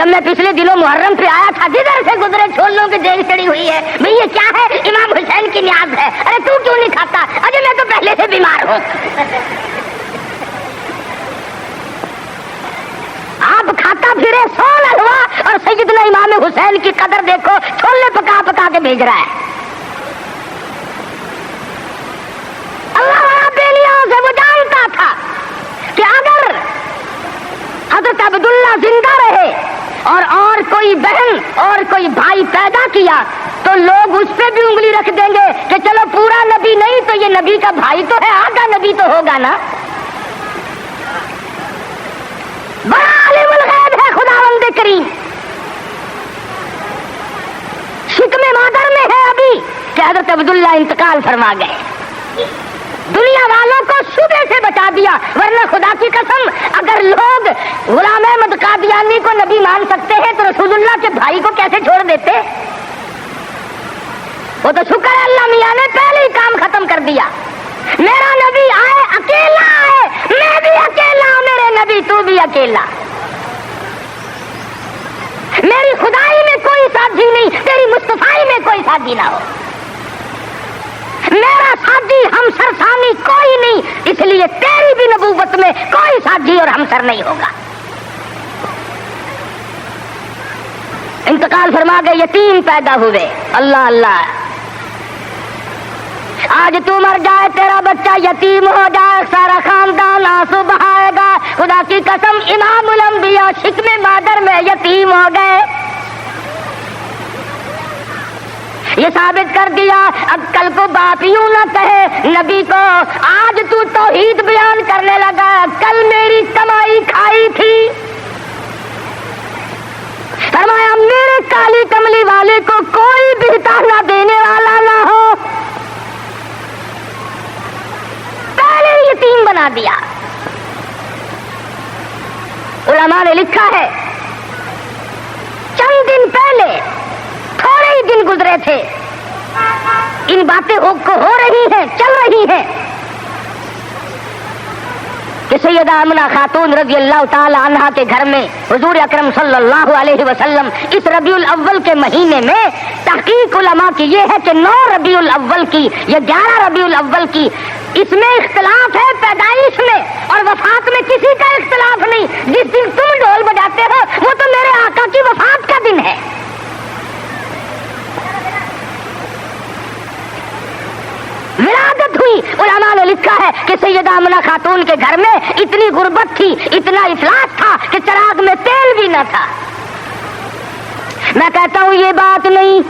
جب میں پچھلے دنوں محرم پہ آیا تھا، جدھر سے گزرے چھولوں کی دیگ چڑی ہوئی ہے، بھئی یہ کیا ہے؟ امام حسین کی نیاز ہے۔ ارے تو کیوں نہیں کھاتا؟ ارے میں تو پہلے سے بیمار ہوں۔ آپ کھاتا پھرے سول حلوا اور سیدنا امام حسین کی قدر دیکھو، چھولے پکا پکا کے بھیج رہا ہے۔ اللہ والا بے نیاز ہے، وہ جانتا تھا کہ اگر حضرت عبداللہ زندہ رہے اور کوئی بہن اور کوئی بھائی پیدا کیا تو لوگ اس پہ بھی انگلی رکھ دیں گے کہ چلو پورا نبی نہیں تو یہ نبی کا بھائی تو ہے، آدھا نبی تو ہوگا نا۔ بڑا عالم الغیب ہے خداوند کریم، شکم مادر میں ہے ابھی کہ حضرت عبداللہ انتقال فرما گئے۔ دنیا والوں کو صبح سے بچا دیا، ورنہ خدا کی قسم اگر لوگ غلام احمد قادیانی کو نبی مان سکتے ہیں تو رسول اللہ کے بھائی کو کیسے چھوڑ دیتے؟ وہ تو شکر ہے اللہ میاں نے پہلے ہی کام ختم کر دیا۔ میرا نبی آئے اکیلا آئے، میں بھی اکیلا ہوں، میرے نبی تو بھی اکیلا۔ میری خدائی میں کوئی ساتھی نہیں، تیری مصطفائی میں کوئی ساتھی نہ ہو۔ میرا ساتھی ہمسر ثانی کوئی نہیں، اس لیے تیری بھی نبوت میں کوئی ساتھی اور ہمسر نہیں ہوگا۔ انتقال فرما گئے، یتیم پیدا ہوئے۔ اللہ اللہ، آج تو مر جائے تیرا بچہ یتیم ہو جائے، سارا خاندان آنسو بہائے گا۔ خدا کی قسم امام الانبیاء شکم مادر میں یتیم ہو گئے۔ یہ ثابت کر دیا اب کل کو باپ یوں نہ کہے نبی کو، آج تو توحید بیان کرنے لگا، کل میری کمائی کھائی تھی۔ فرمایا میرے کالی کملی والے کو کوئی بھی تانا دینے والا نہ ہو، پہلے یتیم بنا دیا۔ علماء نے لکھا ہے چند دن پہلے، تھوڑے ہی دن گزرے تھے، ان باتیں ہو رہی ہیں، چل رہی ہیں کہ سیدہ آمنہ خاتون رضی اللہ تعالی عنہا کے گھر میں حضور اکرم صلی اللہ علیہ وسلم اس ربیع الاول کے مہینے میں، تحقیق علماء کی یہ ہے کہ 9 ربیع الاول کی یا 11 ربیع الاول کی، اس میں اختلاف ہے پیدائش میں اور وفات میں کسی کا اختلاف نہیں۔ جس دن تم ڈھول بجاتے ہو وہ تو میرے آقا کی وفات کا دن ہے۔ ولادت ہوئی، علماء نے لکھا ہے کہ سیدہ آمنہ خاتون کے گھر میں اتنی غربت تھی، اتنا افلاس تھا کہ چراغ میں تیل بھی نہ تھا۔ میں کہتا ہوں یہ بات نہیں،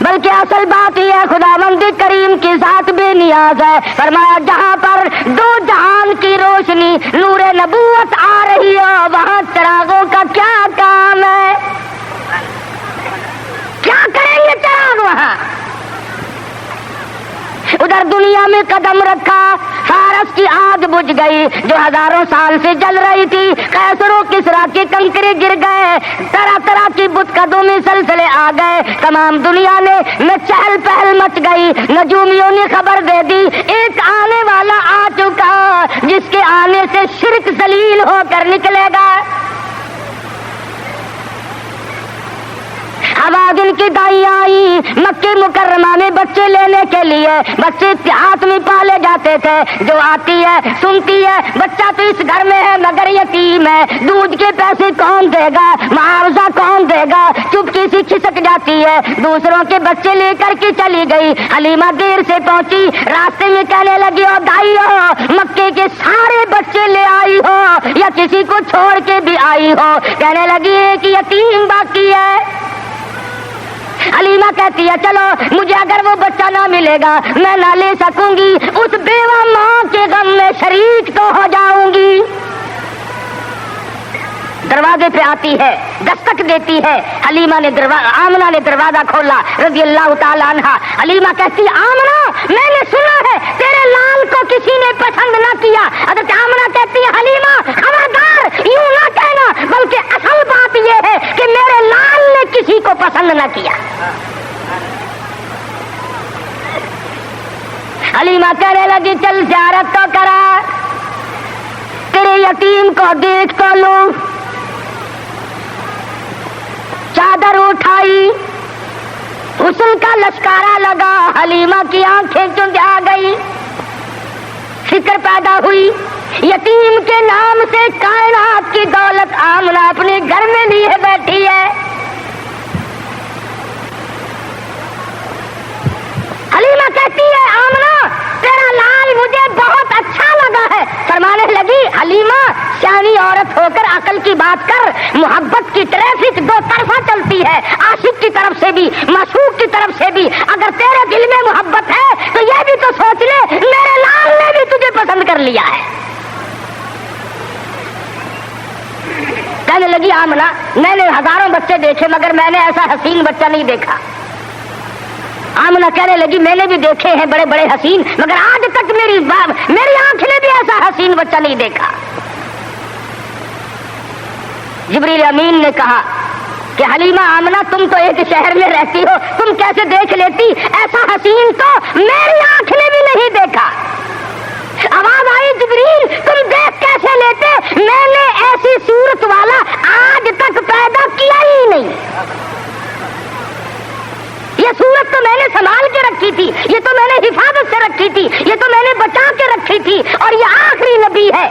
بلکہ اصل بات یہ ہے خداوند کریم کی ذات بے نیاز ہے۔ فرمایا جہاں پر 2 جہان کی روشنی نور نبوت آ رہی ہو وہاں چراغوں کا کیا کام ہے؟ کیا کریں گے چراغ وہاں؟ ادھر دنیا میں قدم رکھا، فارس کی آگ بجھ گئی جو ہزاروں سال سے جل رہی تھی، قیصر و کسریٰ کے کنکرے گر گئے، طرح طرح کی بت قدوں میں سلسلے آ گئے، تمام دنیا میں چہل پہل مچ گئی۔ نجومیوں نے خبر دے دی ایک آنے والا آ چکا جس کے آنے سے شرک ذلیل ہو کر نکلے گا۔ آواز ان کی دائی آئی مکہ مکرمہ میں بچے لینے کے لیے، بچے ہاتھ میں پالے جاتے تھے، جو آتی ہے سنتی ہے بچہ تو اس گھر میں ہے مگر یتیم ہے، دودھ کے پیسے کون دے گا، معاوضہ کون دے گا، چپکی سی کھسک جاتی ہے، دوسروں کے بچے لے کر کے چلی گئی۔ حلیمہ دیر سے پہنچی، راستے میں کہنے لگی او دائی ہو مکے کے سارے بچے لے آئی ہو یا کسی کو چھوڑ کے بھی آئی ہو؟ کہنے لگی ایک یتیم باقی ہے۔ حلیمہ کہتی ہے چلو مجھے اگر وہ بچہ نہ ملے گا میں نہ لے سکوں گی، اس بیوہ ماں کے غم میں شریک تو ہو جاؤں گی۔ دروازے پہ آتی ہے، دستک دیتی ہے، حلیمہ نے آمنہ نے دروازہ کھولا رضی اللہ تعالی عنہا۔ حلیمہ کہتی آمنہ میں نے سنا ہے تیرے لال کو کسی نے پسند نہ کیا۔ حضرت آمنہ کہتی ہے حلیمہ خبردار یوں نہ کہنا، بلکہ اصل بات یہ ہے کہ میرے لال نے کسی کو پسند نہ کیا۔ حلیمہ کہنے لگی چل زیارت تو کرا، تیرے یتیم کو دیکھ تو لوں۔ گئی، حسن کا لشکارا لگا، حلیمہ کی آنکھیں چندھا گئی، فکر پیدا ہوئی یتیم کے نام سے کائنات کی دولت آمنہ اپنے گھر میں لیے بیٹھی ہے۔ حلیمہ کہتی ہے آمنہ تیرا لال مجھے بہت اچھا لگا ہے۔ فرمانے لگی حلیمہ سیانی عورت ہو کر عقل کی بات کر، محبت کی ٹریفک دو طرفہ چلتی ہے، عاشق کی طرف سے بھی معشوق کی طرف سے بھی۔ اگر تیرے دل میں محبت ہے تو یہ بھی تو سوچ لے میرے لال نے بھی تجھے پسند کر لیا ہے۔ کہنے لگی آمنہ میں نے ہزاروں بچے دیکھے مگر میں نے ایسا حسین بچہ نہیں دیکھا۔ آمنہ کہنے لگی میں نے بھی دیکھے ہیں بڑے بڑے حسین مگر آج تک میری آنکھ نے بھی ایسا حسین بچہ نہیں دیکھا۔ جبریل امین نے کہا کہ حلیمہ آمنہ تم تو ایک شہر میں رہتی ہو، تم کیسے دیکھ لیتی؟ ایسا حسین تو میری آنکھ نے بھی نہیں دیکھا۔ آواز آئی جبریل تم دیکھ کیسے لیتے؟ میں نے ایسی صورت والا آج تک پیدا کیا ہی نہیں۔ یہ صورت تو میں نے سنبھال کے رکھی تھی، یہ تو میں نے حفاظت سے رکھی تھی، یہ تو میں نے بچا کے رکھی تھی، اور یہ آخری نبی ہے۔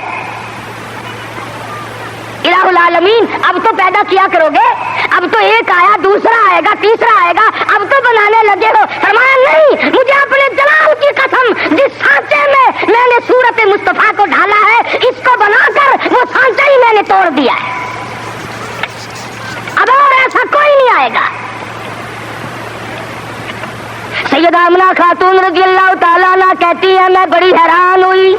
الہ العالمین اب تو پیدا کیا کرو گے، اب تو ایک آیا دوسرا آئے گا تیسرا آئے گا، اب تو بنانے لگے ہو۔ فرمایا نہیں، مجھے اپنے جلال کی قسم جس سانچے میں نے صورت مصطفیٰ کو ڈھالا ہے اس کو بنا کر وہ سانچہ ہی میں نے توڑ دیا ہے، اب اور ایسا کوئی نہیں آئے گا۔ سیدہ آمنہ خاتون رضی اللہ تعالیٰ عنہ کہتی ہے میں بڑی حیران ہوئی،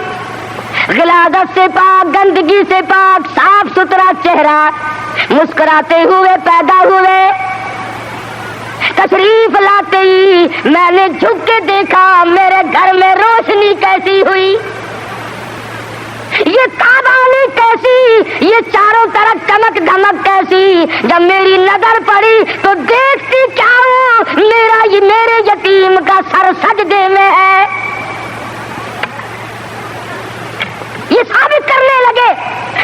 غلاظت سے پاک، گندگی سے پاک، صاف ستھرا چہرہ، مسکراتے ہوئے پیدا ہوئے، تشریف لاتے ہی میں نے جھک کے دیکھا میرے گھر میں روشنی کیسی ہوئی، یہ تابانی کیسی، یہ چاروں طرف چمک دھمک کیسی۔ جب میری نظر پڑی تو دیکھتی کیا ہوں، میرے یتیم کا سر سجدے میں ہے۔ یہ ثابت کرنے لگے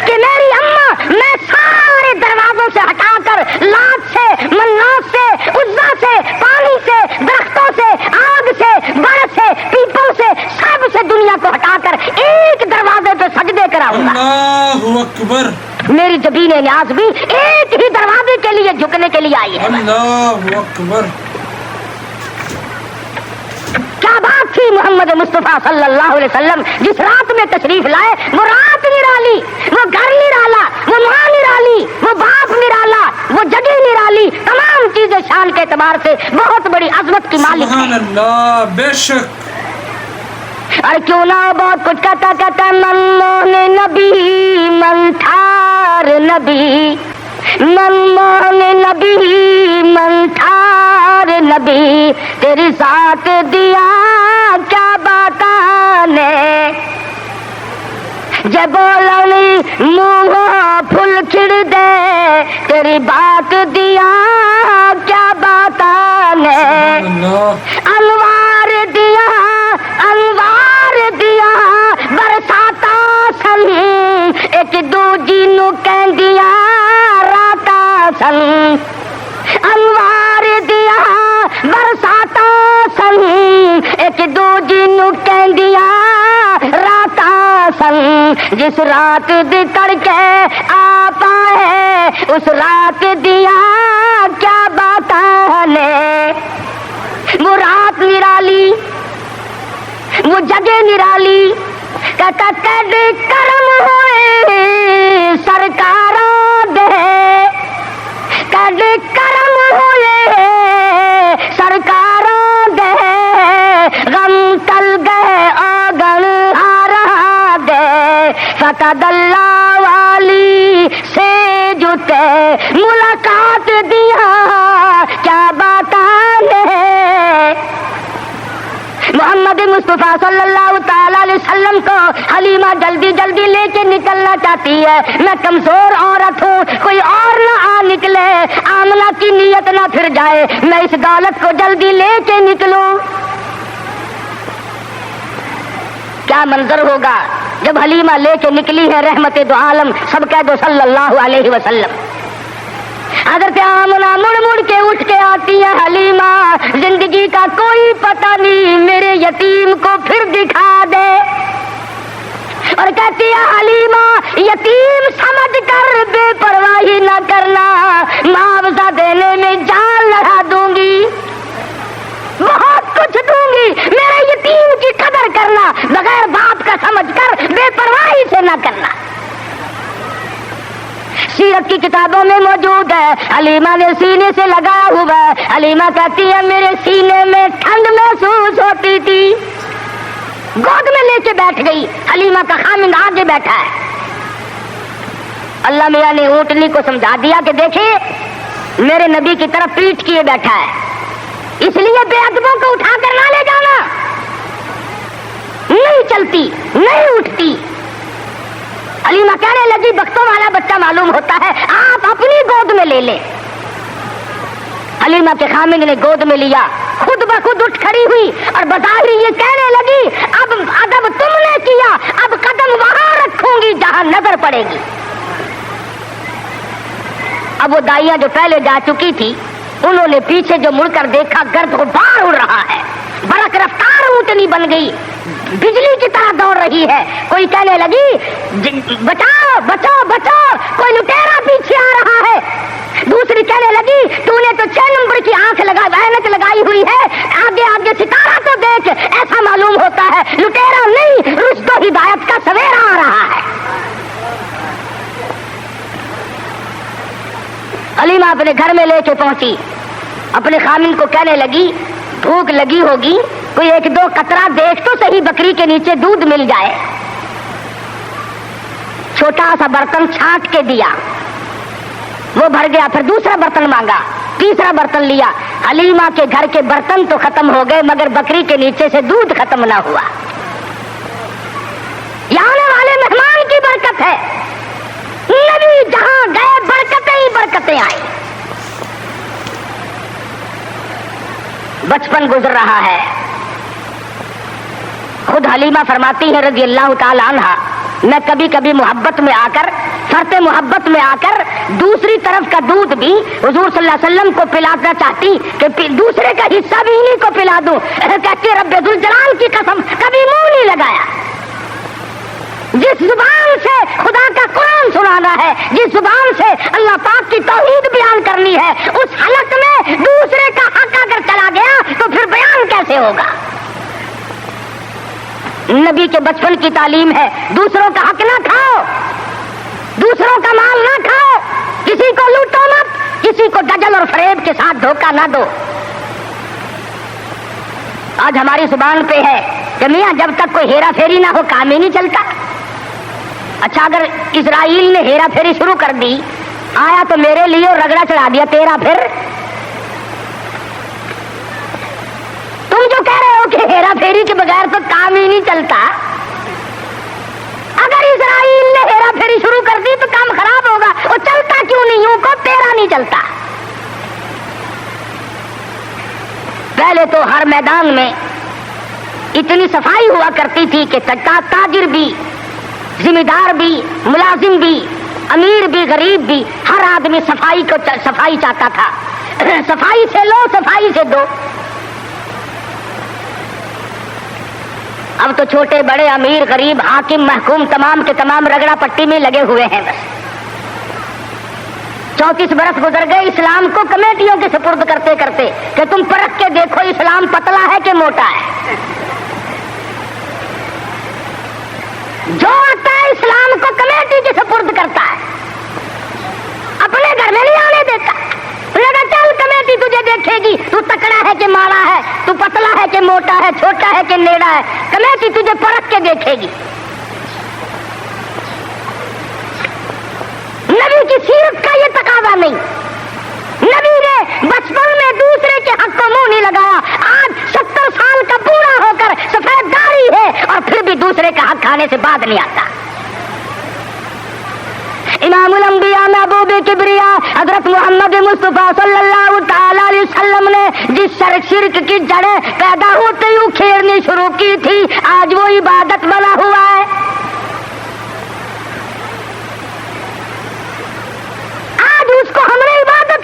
کہ میری اماں میں سارے دروازوں سے ہٹا کر لات سے، منات سے، عزا سے، پانی سے، درختوں سے، آگ سے، برف سے، پیپل سے، سب سے دنیا کو ہٹا کر ایک دروازے پہ سجدے کراؤں گا۔ اللہ اکبر۔ میری جبین نیاز بھی ایک ہی دروازے کے لیے جھکنے کے لیے آئی ہے۔ اللہ اکبر۔ کیا بات تھی محمد مصطفیٰ صلی اللہ علیہ وسلم جس رات میں تشریف لائے، وہ رات نرالی، وہ گھر نرالا، وہ ماں نرالی، وہ باپ نرالا، وہ جگہ نرالی، تمام چیزیں شان کے اعتبار سے بہت بڑی عظمت کی مالک سبحان ہے۔ اللہ، بے شک۔ اور کیوں نہ بہت کچھ کہتا من موہن نبی، من ٹھار نبی، من موہن نبی، من ٹھار نبی، تیری ساتھ دیا کیا باتانے، جب بولنی منہ پھل کھڑ دے، تیری بات دیا کیا باتانے، انوار دیا، انوار دیا برساتا سن، ایک دوجی نو کہندیا راتا سن، انوار دیا برساتا سن، ایک دوجی نو کہندیا راتا سن، جس رات دی تڑکے آپ آئے اس رات دیا کیا باتاں نے، وہ رات نرالی، وہ جگہ نرالی، کہتا کد کرم ہوئے سرکاراں دے، کد کرم ہوئے سرکاراں دے، غم تل گئے آگن ہارا دے، فتح اللہ والی سے جتے ملاقات دیا کیا باتاں نے۔ محمد مصطفیٰ صلی اللہ تعالی علیہ وسلم کو حلیمہ جلدی جلدی لے کے نکلنا چاہتی ہے، میں کمزور عورت ہوں، کوئی اور نہ آ نکلے، آمنہ کی نیت نہ پھر جائے، میں اس دولت کو جلدی لے کے نکلوں۔ کیا منظر ہوگا جب حلیمہ لے کے نکلی ہے رحمت دو عالم، سب کہہ دو صلی اللہ علیہ وسلم۔ حضرت آمنہ مڑ مڑ کے اٹھ کے آتی ہے، حلیمہ زندگی کا کوئی پتہ نہیں، میرے یتیم کو پھر دکھا دے، اور کہتی ہے حلیمہ یتیم سمجھ کر بے پرواہی نہ کرنا، معاوضہ دینے میں جان لڑا دوں گی، بہت کچھ دوں گی، میرے یتیم کی قدر کرنا، بغیر باپ کا سمجھ کر بے پرواہی سے نہ کرنا۔ سیرت کی کتابوں میں موجود ہے، حلیمہ نے سینے سے لگایا ہوا ہے، حلیمہ کہتی ہے میرے سینے میں ٹھنڈ محسوس ہوتی تھی، گود میں لے کے بیٹھ گئی، حلیمہ کا خامند آگے بیٹھا ہے۔ اللہ میاں نے اونٹنی کو سمجھا دیا کہ دیکھیں میرے نبی کی طرف پیٹھ کیے بیٹھا ہے، اس لیے بے ادبوں کو اٹھا کر نہ لے جانا، نہیں چلتی نہیں اٹھتی۔ حلیمہ کہنے لگی بختوں والا بچہ معلوم ہوتا ہے، آپ اپنی گود میں لے لیں۔ حلیمہ کے خامند نے گود میں لیا، خود بخود اٹھ کھڑی ہوئی اور بظاہر یہ کہنے لگی اب ادب تم نے کیا، اب قدم وہاں رکھوں گی جہاں نظر پڑے گی۔ اب وہ دائیاں جو پہلے جا چکی تھی انہوں نے پیچھے جو مڑ کر دیکھا، گرد غبار اڑ رہا ہے، برق رفتار اونٹنی بن گئی، بجلی کی طرح دوڑ رہی ہے۔ کوئی کہنے لگی بچاؤ بچاؤ بچاؤ، کوئی لٹیرا پیچھے آ رہا ہے۔ دوسری کہنے لگی تو نے تو 6 نمبر کی آنکھ اینک لگائی ہوئی ہے، آگے آگے ستارہ تو دیکھ، ایسا معلوم ہوتا ہے لٹیرا نہیں رشد و ہدایت کا سویرا آ رہا ہے۔ حلیمہ اپنے گھر میں لے کے پہنچی، اپنے خامند کو کہنے لگی بھوک لگی ہوگی، کوئی 1-2 قطرہ دیکھ تو صحیح بکری کے نیچے دودھ مل جائے۔ چھوٹا سا برتن چھانٹ کے دیا، وہ بھر گیا، پھر دوسرا برتن مانگا، تیسرا برتن لیا۔ حلیمہ کے گھر کے برتن تو ختم ہو گئے مگر بکری کے نیچے سے دودھ ختم نہ ہوا۔ یہ آنے والے مہمان کی برکت ہے، نبی جہاں گئے برکتیں ہی برکتیں آئی۔ بچپن گزر رہا ہے، خود حلیمہ فرماتی ہے رضی اللہ تعالی عنہا، میں کبھی کبھی محبت میں آ کر، فرتے محبت میں آ کر دوسری طرف کا دودھ بھی حضور صلی اللہ علیہ وسلم کو پلانا چاہتی کہ دوسرے کا حصہ بھی انہیں کو پلا دوں، کہتی رب ذوالجلال کی قسم کبھی منہ نہیں لگایا۔ جس زبان سے خدا کا قرآن سنانا ہے، جس زبان سے اللہ پاک کی توحید بیان کرنی ہے، اس حلق میں دوسرے کا حق اگر چلا گیا تو پھر بیان کیسے ہوگا؟ نبی کے بچپن کی تعلیم ہے دوسروں کا حق نہ کھاؤ، دوسروں کا مال نہ کھاؤ، کسی کو لوٹو مت، کسی کو دجل اور فریب کے ساتھ دھوکہ نہ دو۔ آج ہماری زبان پہ ہے کہ میاں جب تک کوئی ہیرا پھیری نہ ہو کام ہی نہیں چلتا۔ اچھا اگر اسرائیل نے ہیرا پھیری شروع کر دی، آیا تو میرے لیے اور رگڑا چڑھا دیا تیرا، پھر تم جو کہہ رہے ہو کہ ہیرا پھیری کے بغیر تو کام ہی نہیں چلتا، اگر اسرائیل نے ہیرا پھیری شروع کر دی تو کام خراب ہوگا، وہ چلتا کیوں نہیں یوں کو تیرا نہیں چلتا۔ پہلے تو ہر میدان میں اتنی صفائی ہوا کرتی تھی کہ تاجر بھی، ذمہ دار بھی، ملازم بھی، امیر بھی، غریب بھی، ہر آدمی صفائی چاہتا تھا، صفائی سے لو صفائی سے دو۔ اب تو چھوٹے بڑے امیر غریب حاکم محکوم تمام کے تمام رگڑا پٹی میں لگے ہوئے ہیں۔ بس 34 برس گزر گئے اسلام کو کمیٹیوں کے سپرد کرتے کرتے کہ تم پرکھ کے دیکھو اسلام پتلا ہے کہ موٹا ہے۔ جو آتا ہے اسلام کو کمیٹی کے سپرد کرتا ہے، اپنے گھر میں نہیں آنے دیتا۔ لگا چل کمیٹی تجھے دیکھے گی، تو تکڑا ہے کہ ماڑا ہے، تو پتلا ہے کہ موٹا ہے، چھوٹا ہے کہ نیڑا ہے، کمیٹی تجھے پرکھ کے دیکھے گی۔ نبی کی سیرت کا یہ تقاضا نہیں، نبی نے بچپن میں دوسرے کے حق کو منہ نہیں لگایا۔ آج 70 سال کا بوڑھا ہو کر سفید داڑھی ہے اور پھر بھی دوسرے کا حق کھانے سے بعد نہیں آتا۔ امام الانبیاء محبوب کبریا حضرت محمد مصطفیٰ صلی اللہ تعالی علیہ وسلم نے جس شرک کی جڑیں پیدا ہوتے ہی کھیرنی شروع کی تھی، آج وہ عبادت بنا ہوا ہے۔ آج اس کو ہم نے عبادت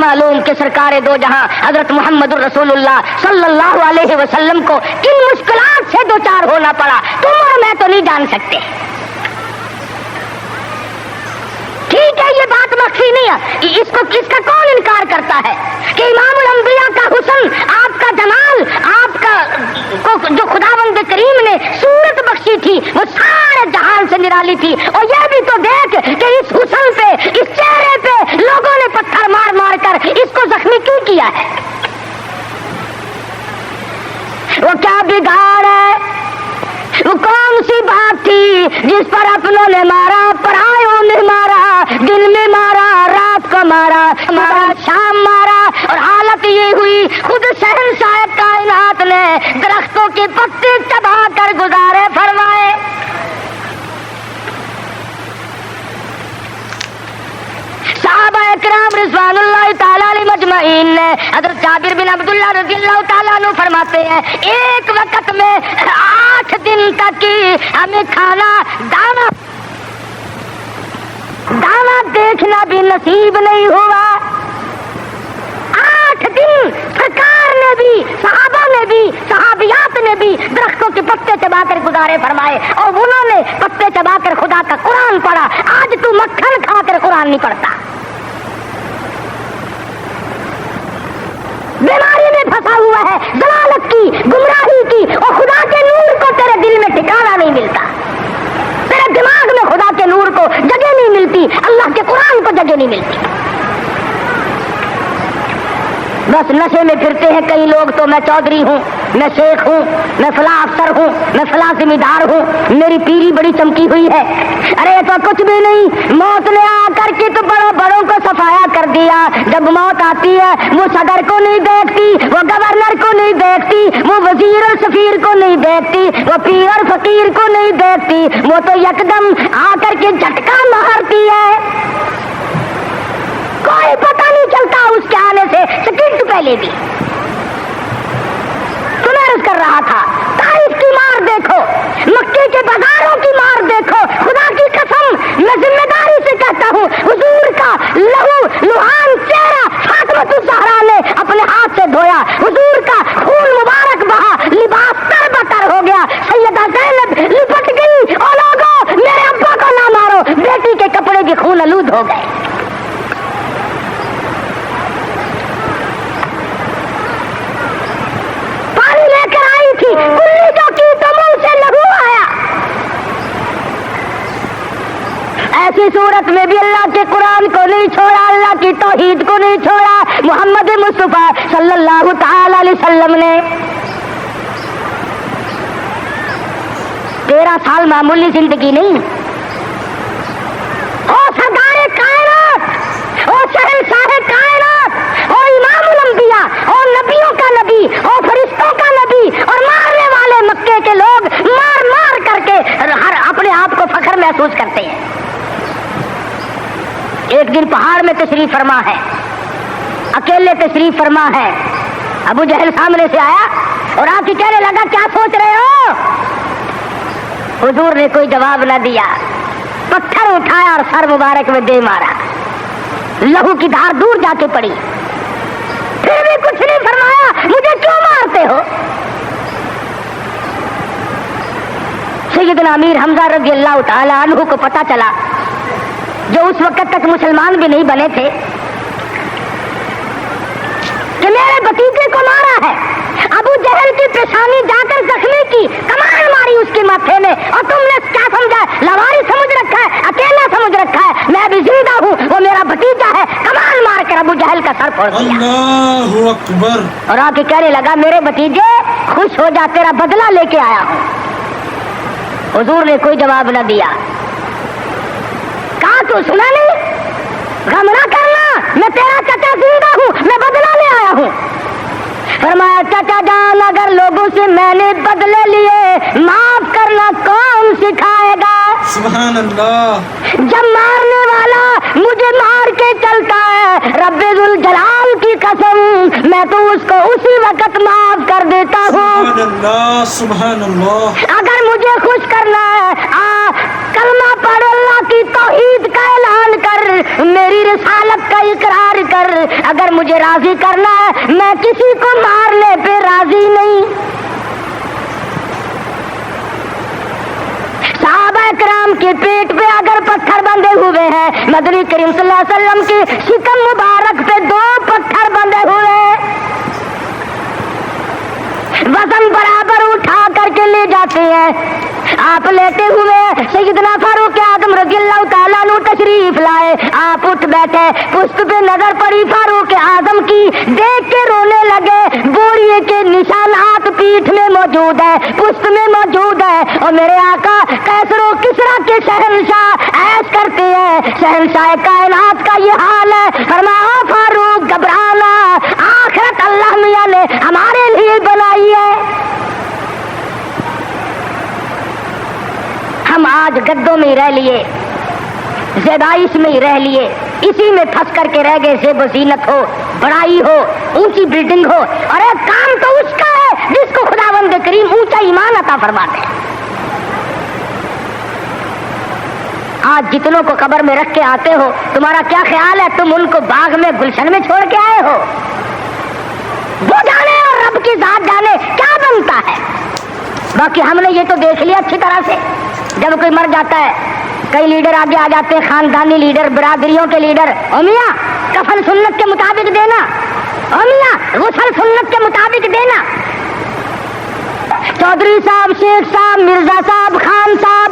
معلوم کہ سرکار دو جہاں حضرت محمد الرسول اللہ صلی اللہ علیہ وسلم کو کن مشکلات سے دوچار ہونا پڑا، تم اور میں تو نہیں جان سکتے۔ ٹھیک ہے، یہ بات مخفی نہیں ہے، اس کا کون انکار کرتا ہے کہ امام الانبیاء کا حسن، آپ کا جمال، آپ کا جو خداوند کریم نے صورت بخشی تھی وہ سارے جہان سے نرالی تھی۔ اور یہ بھی تو دیکھ کہ اس حسن پہ، اس چہرے پہ لوگوں نے پتھر مار مار کر اس کو زخمی کیوں کیا ہے؟ وہ کیا بگاڑ ہے؟ وہ کون سی بات تھی جس پر اپنوں نے مارا، پرایوں نے مارا، دن میں مارا، رات کو مارا، شام مارا، اور حالت یہ ہوئی خود شہنشاہ کائنات نے درختوں کے پتے چبا کر گزارے فرمائے۔ صحابہ اکرام رضوان اللہ تعالیٰ علیہ مجمعین نے، حضرت جابر بن عبداللہ رضی اللہ تعالیٰ عنہ فرماتے ہیں ایک وقت میں 8 دن تک کی ہمیں کھانا دانا دیکھنا بھی نصیب نہیں ہوا۔ 8 دن سرکار نے بھی، صحابہ نے بھی، صحابیات نے بھی درختوں کے پتے چبا کر گزارے فرمائے، اور انہوں نے پتے چبا کر خدا کا قرآن پڑھا۔ آج تو مکھن کھا کر قرآن نہیں پڑھتا، بیماری میں پھنسا ہوا ہے، ضلالت کی، گمراہی کی، اور خدا کے نور کو تیرے دل میں ٹھکانا نہیں ملتا، تیرے دماغ میں خدا کے نور کو جگہ نہیں ملتی، اللہ کے قرآن کو جگہ نہیں ملتی۔ بس نشے میں پھرتے ہیں کئی لوگ، تو میں چودھری ہوں، میں شیخ ہوں، میں فلاں افسر ہوں، میں فلاں ذمہ دار ہوں، میری پیری بڑی چمکی ہوئی ہے۔ ارے تو کچھ بھی نہیں، موت نے آ کر کے تو بڑوں کو صفایا کر دیا۔ جب موت آتی ہے وہ صدر کو نہیں دیکھتی، وہ گورنر کو نہیں دیکھتی، وہ وزیر اور سفیر کو نہیں دیکھتی، وہ پیر اور فقیر کو نہیں دیکھتی، وہ تو یکدم آ کر کے جھٹکا مارتی ہے، کوئی پتہ نہیں چلتا اس کے آنے سے سیکنڈ پہلے بھی۔ تمہیں عرض کر رہا تھا طائف کی مار دیکھو، مکے کے بازاروں کی مار دیکھو، خدا کی قسم میں ذمہ داری سے کہتا ہوں حضور کا لہو لہان چہرہ فاطمہ الزہرا نے اپنے ہاتھ سے دھویا، حضور کا خون مبارک بہا، لباس تر بتر ہو گیا، سیدہ زینب لپٹ گئی، اور لوگوں میرے ابا کو نہ مارو، بیٹی کے کپڑے بھی خون آلود ہو گئے۔ کلی جو کی تو منہ سے لہو آیا۔ ایسی صورت میں بھی اللہ کے قرآن کو نہیں چھوڑا، اللہ کی توحید کو نہیں چھوڑا۔ محمد مصطفیٰ صلی اللہ تعالی علیہ وسلم نے 13 سال معمولی زندگی نہیں، او سردار کائنات، او شہنشاہ کائنات، او امام الانبیاء، او نبیوں کا نبی، او فرشتوں کا نبی، اور مارنے والے مکے کے لوگ مار مار کر کے ہر اپنے آپ کو فخر محسوس کرتے ہیں۔ ایک دن پہاڑ میں تشریف فرما ہے، اکیلے تشریف فرما ہے، ابو جہل سامنے سے آیا اور آ کے کہنے لگا کیا سوچ رہے ہو؟ حضور نے کوئی جواب نہ دیا، پتھر اٹھایا اور سر مبارک میں دے مارا، لہو کی دھار دور جا کے پڑی، پھر بھی کچھ نہیں فرمایا، مجھے کیوں مارتے ہو؟ سیدنا امیر حمزہ رضی اللہ تعالی عنہ کو پتا چلا، جو اس وقت تک مسلمان بھی نہیں بنے تھے، کہ میرے بھتیجے کو مارا ہے۔ ابو جہل کی پیشانی جا کر زخمی کی، کمان ماری اس کے ماتھے میں، اور تم نے کیا سمجھا؟ لواری سمجھ رکھا ہے، اکیلا سمجھ رکھا ہے، میں بھی زندہ ہوں، وہ میرا بھتیجا ہے۔ کمان مار کر ابو جہل کا سر پھوڑ دیا، اللہ اکبر، اور آ کے کہنے لگا میرے بھتیجے خوش ہو جا، تیرا بدلہ لے کے آیا ہوں۔ حضور نے کوئی جواب نہ دیا، کہا تو سنا نہیں، غم نہ کرنا، میں تیرا چچا زندہ ہوں، میں بدلہ لے آیا ہوں۔ فرمایا چچا جان اگر لوگوں سے میں نے بدلے لیے، معاف کرنا کون سکھائے گا؟ سبحان اللہ۔ جب مارنے والا مجھے مار کے چلتا ہے، رب ذوالجلال کی قسم میں تو اس کو اسی وقت معاف کر دیتا ہوں۔ سبحان اللہ، سبحان اللہ۔ اگر مجھے خوش کرنا ہے کلمہ پڑھ اللہ کی توحید کا اعلان کر، میری رسالت کا اقرار کر، اگر مجھے راضی کرنا ہے میں کسی کو مارنے پہ راضی نہیں۔ صحابہ کرام کے پیٹ پہ اگر پتھر بندھے ہوئے ہیں، مدنی کریم صلی اللہ علیہ وسلم کی شکم مبارک پہ 2 پتھر بندھے ہوئے ہیں، وزن برابر اٹھا کر کے لے جاتے ہیں۔ آپ لیتے ہوئے سیدنا فاروق اعظم رضی اللہ تعالیٰ عنہ تشریف لائے، آپ اٹھ بیٹھے، پشت پہ نظر پڑی فاروق اعظم کی، دیکھ کے رونے لگے، بوریے کے نشانات پیٹھ میں موجود ہے، پشت میں موجود ہے، اور میرے آقا کیسر و کسرا کے شہنشاہ ایش کرتے ہیں، شہنشاہ کائنات کا یہ حال ہے۔ فرمایا فاروق گھبرانا، آخرت اللہ میاں نے ہمارے لیے بنائی ہے۔ ہم آج گدوں میں رہ لیے، زیبائش میں ہی رہ لیے، اسی میں پھنس کر کے رہ گئے۔ زیب و زینت ہو، بڑائی ہو، اونچی بلڈنگ ہو، اور ایک کام تو اس کا ہے جس کو خداوند کریم اونچا ایمان عطا فرماتے ہیں۔ آج جتنوں کو قبر میں رکھ کے آتے ہو، تمہارا کیا خیال ہے تم ان کو باغ میں گلشن میں چھوڑ کے آئے ہو؟ وہ جانے اور رب کی ذات جانے کیا بنتا ہے۔ باقی ہم نے یہ تو دیکھ لیا اچھی طرح سے، جب کوئی مر جاتا ہے کئی لیڈر آگے آ جاتے ہیں، خاندانی لیڈر، برادریوں کے لیڈر، او میاں کفن سنت کے مطابق دینا، او میاں غسل سنت کے مطابق دینا۔ چودھری صاحب، شیخ صاحب، مرزا صاحب، خان صاحب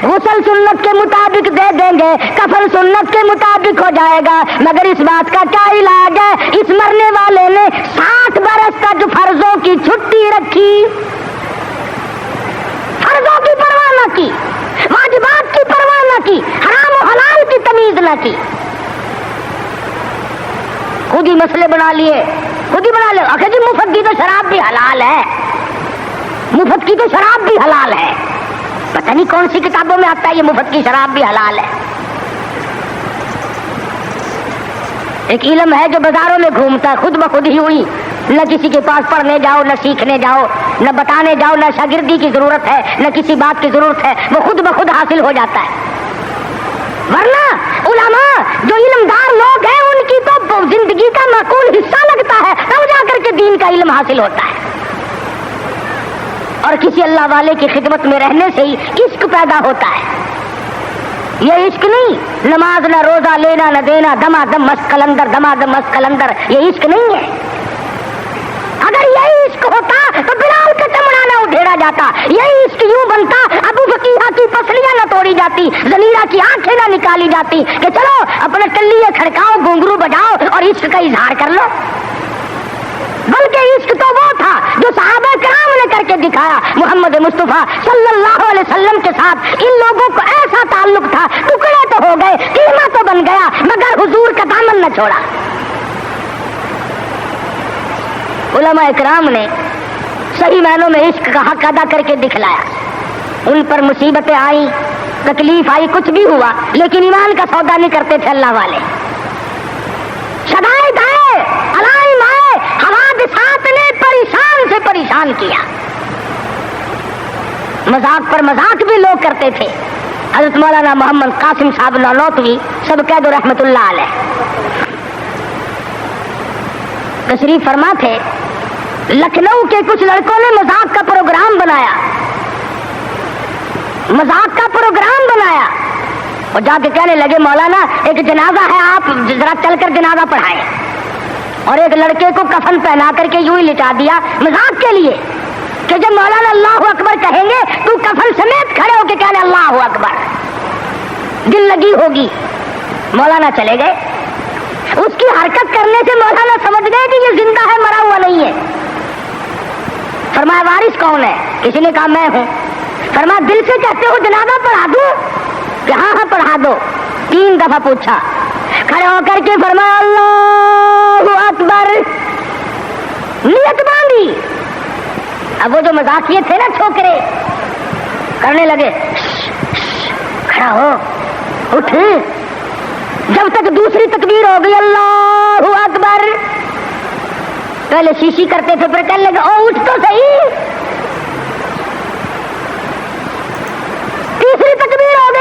غسل سنت کے مطابق دے دیں گے، کفن سنت کے مطابق ہو جائے گا، مگر اس بات کا کیا علاج ہے؟ اس مرنے والے نے 60 برس تک فرضوں کی چھٹی رکھی، فرضوں کی پرواہ نہ کی، واجبات کی پرواہ نہ کی، حرام و حلال کی تمیز نہ کی، خود ہی مسئلے بنا لیے، خود ہی بنا لے۔ آخر جی مفت کی تو شراب بھی حلال ہے، مفت کی تو شراب بھی حلال ہے، پتہ نہیں کون سی کتابوں میں آتا ہے یہ مفت کی شراب بھی حلال ہے۔ ایک علم ہے جو بازاروں میں گھومتا ہے، خود بخود ہی ہوئی، نہ کسی کے پاس پڑھنے جاؤ، نہ سیکھنے جاؤ، نہ بتانے جاؤ، نہ شاگردی کی ضرورت ہے، نہ کسی بات کی ضرورت ہے، وہ خود بخود حاصل ہو جاتا ہے۔ ورنہ علماء جو علمدار لوگ ہیں ان کی تو زندگی کا معقول حصہ لگتا ہے، تب جا کر کے دین کا علم حاصل ہوتا ہے۔ اور کسی اللہ والے کی خدمت میں رہنے سے ہی عشق پیدا ہوتا ہے۔ یہ عشق نہیں نماز نہ روزہ لینا نہ دینا، دما دم مست کلندر، دما دم مست کلندر، یہ عشق نہیں ہے۔ اگر یہی عشق ہوتا تو بلال کا چمڑا نہ ادھیڑا جاتا، یہی عشق یوں بنتا ابو بکیہ کی پسلیاں نہ توڑی جاتی، زنیرہ کی آنکھیں نہ نکالی جاتی کہ چلو اپنے ٹلیے کھڑکاؤ، گھنگرو بجاؤ اور عشق کا اظہار کر لو۔ بلکہ عشق تو وہ تھا جو صحابہ کرام نے کر کے دکھایا۔ محمد مصطفیٰ صلی اللہ علیہ وسلم کے ساتھ ان لوگوں کو ایسا تعلق تھا، ٹکڑے تو ہو گئے، قیمہ تو بن گیا، مگر حضور کا دامن نہ چھوڑا۔ علماء کرام نے صحیح معنوں میں عشق کا حق ادا کر کے دکھلایا۔ ان پر مصیبتیں آئیں، تکلیف آئی، کچھ بھی ہوا، لیکن ایمان کا سودا نہیں کرتے تھے اللہ والے۔ شدائد آئے، علائم آئے، حوادثات نے پریشان سے پریشان کیا۔ مذاق پر مذاق بھی لوگ کرتے تھے۔ حضرت مولانا محمد قاسم صاحب نانوتوی سب قید رحمت اللہ علیہ تشریف فرما تھے، لکھنؤ کے کچھ لڑکوں نے مذاق کا پروگرام بنایا، مذاق کا پروگرام بنایا، اور جا کے کہنے لگے مولانا ایک جنازہ ہے، آپ ذرا چل کر جنازہ پڑھائیں، اور ایک لڑکے کو کفن پہنا کر کے یوں ہی لٹا دیا مذاق کے لیے کہ جب مولانا اللہ اکبر کہیں گے تو کفن سمیت کھڑے ہو کے کہنے اللہ اکبر، دل لگی ہوگی۔ مولانا چلے گئے، اس کی حرکت کرنے سے مولانا سمجھ گئے کہ یہ زندہ ہے، مرا ہوا نہیں ہے۔ فرمایا وارث کون ہے؟ کسی نے کہا میں ہوں۔ فرمایا دل سے کہتے ہو جنازہ پڑھا دوں؟ کہ ہاں ہاں پڑھا دو۔ 3 دفعہ پوچھا، کھڑے ہو کر کے فرمایا اللہ اکبر، نیت باندھی۔ اب وہ جو مذاقیے تھے نا چھوکرے کرنے لگے، کھڑا ہو، اٹھ، جب تک دوسری تکبیر ہو گئی اللہ اکبر، پہلے شیشی کرتے تھے پھر کہنے لگے او اٹھ تو صحیح، تیسری تکبیر ہو گئی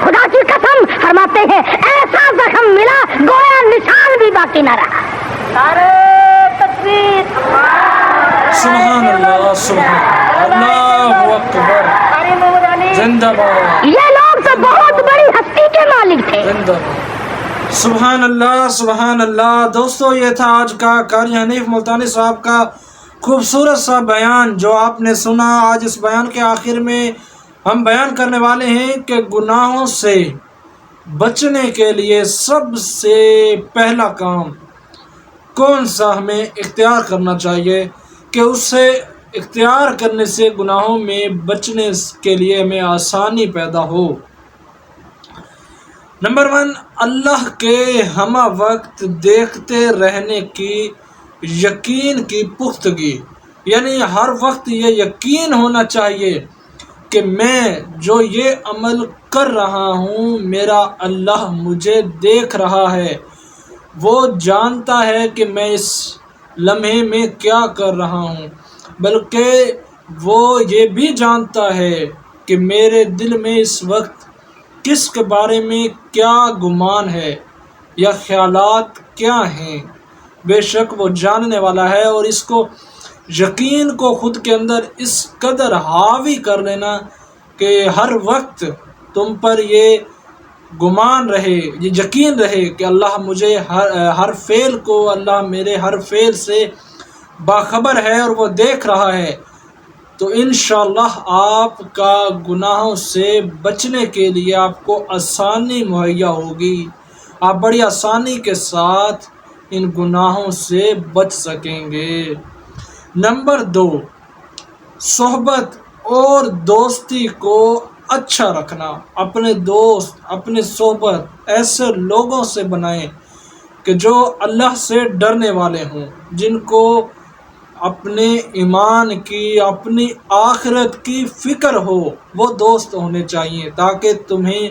خدا کی قسم فرماتے ہیں ایسا زخم ملا گویا نشان بھی باقی نہ رہا. نعرہ تکبیر. سبحان اللہ سبحان اللہ اکبر. زندہ باد. یہ لوگ تو بہت بڑی ہستی کے مالک تھے. زندہ باد. سبحان اللہ سبحان اللہ. دوستو یہ تھا آج کا قاری حنیف ملتانی صاحب کا خوبصورت سا بیان جو آپ نے سنا. آج اس بیان کے آخر میں ہم بیان کرنے والے ہیں کہ گناہوں سے بچنے کے لیے سب سے پہلا کام کون سا ہمیں اختیار کرنا چاہیے کہ اس سے اختیار کرنے سے گناہوں میں بچنے کے لیے ہمیں آسانی پیدا ہو. نمبر 1، اللہ کے ہمہ وقت دیکھتے رہنے کی یقین کی پختگی. یعنی ہر وقت یہ یقین ہونا چاہیے کہ میں جو یہ عمل کر رہا ہوں میرا اللہ مجھے دیکھ رہا ہے، وہ جانتا ہے کہ میں اس لمحے میں کیا کر رہا ہوں، بلکہ وہ یہ بھی جانتا ہے کہ میرے دل میں اس وقت کس کے بارے میں کیا گمان ہے یا خیالات کیا ہیں. بے شک وہ جاننے والا ہے. اور اس کو یقین کو خود کے اندر اس قدر حاوی کر لینا کہ ہر وقت تم پر یہ گمان رہے، یہ یقین رہے کہ اللہ مجھے ہر فعل کو، اللہ میرے ہر فعل سے باخبر ہے اور وہ دیکھ رہا ہے. تو انشاءاللہ آپ کا گناہوں سے بچنے کے لیے آپ کو آسانی مہیا ہوگی. آپ بڑی آسانی کے ساتھ ان گناہوں سے بچ سکیں گے. نمبر 2، صحبت اور دوستی کو اچھا رکھنا. اپنے دوست، اپنے صحبت ایسے لوگوں سے بنائیں کہ جو اللہ سے ڈرنے والے ہوں، جن کو اپنے ایمان کی، اپنی آخرت کی فکر ہو. وہ دوست ہونے چاہیے تاکہ تمہیں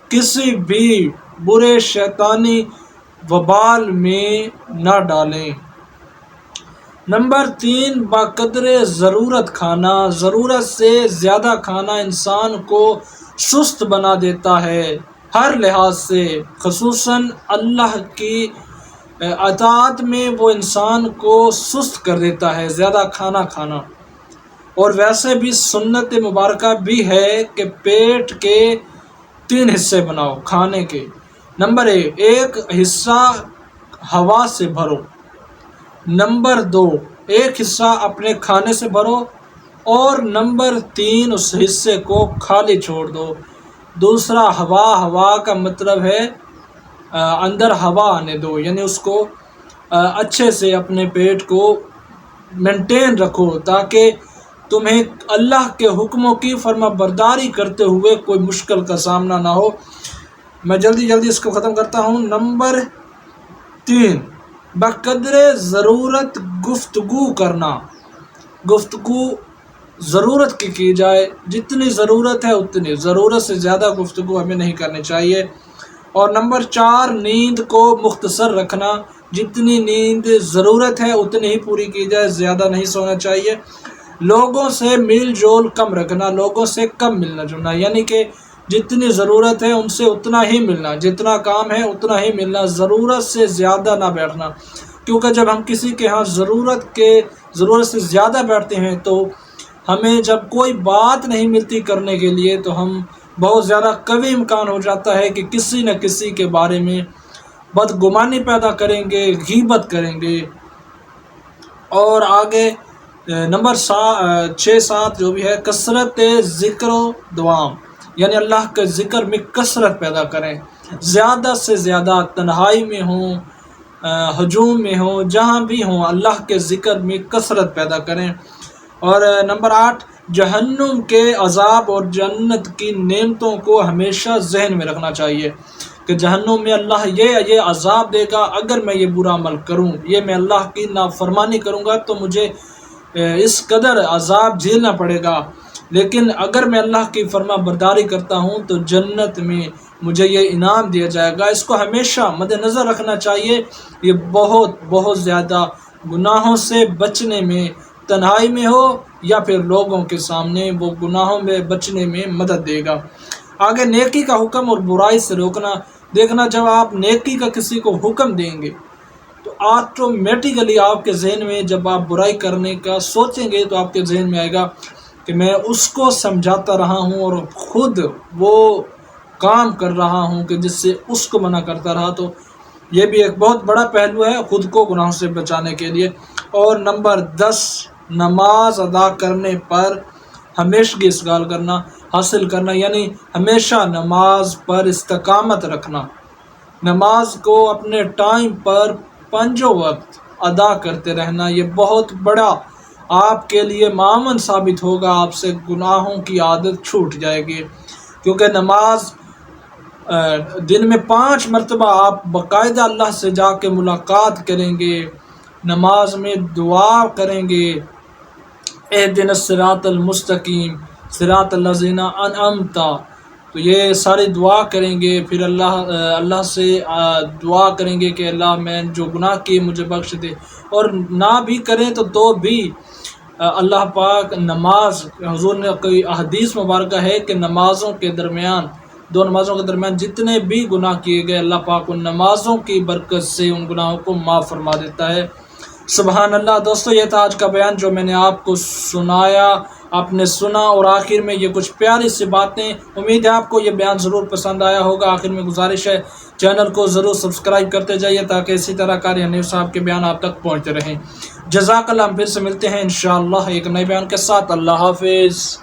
کسی بھی برے شیطانی وبال میں نہ ڈالیں. نمبر 3، بقدر ضرورت کھانا. ضرورت سے زیادہ کھانا انسان کو سست بنا دیتا ہے ہر لحاظ سے، خصوصاً اللہ کی اطاعت میں وہ انسان کو سست کر دیتا ہے زیادہ کھانا کھانا. اور ویسے بھی سنت مبارکہ بھی ہے کہ پیٹ کے 3 حصے بناؤ کھانے کے. نمبر 1، ایک حصہ ہوا سے بھرو. نمبر 2، ایک حصہ اپنے کھانے سے بھرو. اور نمبر 3، اس حصے کو خالی چھوڑ دو. دوسرا ہوا کا مطلب ہے اندر ہوا آنے دو، یعنی اس کو اچھے سے اپنے پیٹ کو مینٹین رکھو تاکہ تمہیں اللہ کے حکموں کی فرما برداری کرتے ہوئے کوئی مشکل کا سامنا نہ ہو. میں جلدی اس کو ختم کرتا ہوں. نمبر 3، بقدر ضرورت گفتگو کرنا. گفتگو ضرورت کی جائے، جتنی ضرورت ہے اتنی، ضرورت سے زیادہ گفتگو ہمیں نہیں کرنی چاہیے. اور نمبر 4، نیند کو مختصر رکھنا. جتنی نیند ضرورت ہے اتنی ہی پوری کی جائے، زیادہ نہیں سونا چاہیے. لوگوں سے میل جول کم رکھنا، لوگوں سے کم ملنا جلنا، یعنی کہ جتنی ضرورت ہے ان سے اتنا ہی ملنا، جتنا کام ہے اتنا ہی ملنا، ضرورت سے زیادہ نہ بیٹھنا. کیونکہ جب ہم کسی کے ہاں ضرورت سے زیادہ بیٹھتے ہیں تو ہمیں جب کوئی بات نہیں ملتی کرنے کے لیے تو ہم بہت زیادہ قوی امکان ہو جاتا ہے کہ کسی نہ کسی کے بارے میں بدگمانی پیدا کریں گے، غیبت کریں گے. اور آگے نمبر 6-7 جو بھی ہے، کثرت ذکر و دوام. یعنی اللہ کے ذکر میں کثرت پیدا کریں، زیادہ سے زیادہ، تنہائی میں ہوں، ہجوم میں ہوں، جہاں بھی ہوں، اللہ کے ذکر میں کثرت پیدا کریں. اور نمبر 8، جہنم کے عذاب اور جنت کی نعمتوں کو ہمیشہ ذہن میں رکھنا چاہیے کہ جہنم میں اللہ یہ عذاب دے گا اگر میں یہ برا عمل کروں، یہ میں اللہ کی نافرمانی کروں گا تو مجھے اس قدر عذاب جھیلنا پڑے گا. لیکن اگر میں اللہ کی فرما برداری کرتا ہوں تو جنت میں مجھے یہ انعام دیا جائے گا. اس کو ہمیشہ مد نظر رکھنا چاہیے. یہ بہت زیادہ گناہوں سے بچنے میں، تنہائی میں ہو یا پھر لوگوں کے سامنے وہ گناہوں میں بچنے میں مدد دے گا۔ آگے نیکی کا حکم اور برائی سے روکنا۔ دیکھنا جب آپ نیکی کا کسی کو حکم دیں گے تو آٹومیٹیکلی آپ کے ذہن میں جب آپ برائی کرنے کا سوچیں گے تو آپ کے ذہن میں آئے گا کہ میں اس کو سمجھاتا رہا ہوں اور خود وہ کام کر رہا ہوں کہ جس سے اس کو منع کرتا رہا۔ تو یہ بھی ایک بہت بڑا پہلو ہے خود کو گناہوں سے بچانے کے لیے۔ اور نمبر 10، نماز ادا کرنے پر ہمیشگی اسگال کرنا حاصل کرنا، یعنی ہمیشہ نماز پر استقامت رکھنا، نماز کو اپنے ٹائم پر 5 وقت ادا کرتے رہنا۔ یہ بہت بڑا آپ کے لیے معاون ثابت ہوگا، آپ سے گناہوں کی عادت چھوٹ جائے گی، کیونکہ نماز دن میں 5 مرتبہ آپ باقاعدہ اللہ سے جا کے ملاقات کریں گے، نماز میں دعا کریں گے، اہدنا الصراط المستقیم صراط الذین انعمت، تو یہ ساری دعا کریں گے۔ پھر اللہ سے دعا کریں گے کہ اللہ میں جو گناہ کیے مجھے بخش دے، اور نہ بھی کریں تو بھی اللہ پاک نماز، حضور نے کوئی احادیث مبارکہ ہے کہ نمازوں کے درمیان، 2 نمازوں کے درمیان جتنے بھی گناہ کیے گئے اللہ پاک ان نمازوں کی برکت سے ان گناہوں کو معاف فرما دیتا ہے۔ سبحان اللہ۔ دوستو یہ تھا آج کا بیان جو میں نے آپ کو سنایا، آپ نے سنا، اور آخر میں یہ کچھ پیاری سی باتیں، امید ہے آپ کو یہ بیان ضرور پسند آیا ہوگا۔ آخر میں گزارش ہے چینل کو ضرور سبسکرائب کرتے جائیے تاکہ اسی طرح قاری حنیف صاحب کے بیان آپ تک پہنچتے رہیں۔ جزاک اللہ۔ ہم پھر سے ملتے ہیں انشاءاللہ ایک نئے بیان کے ساتھ۔ اللہ حافظ۔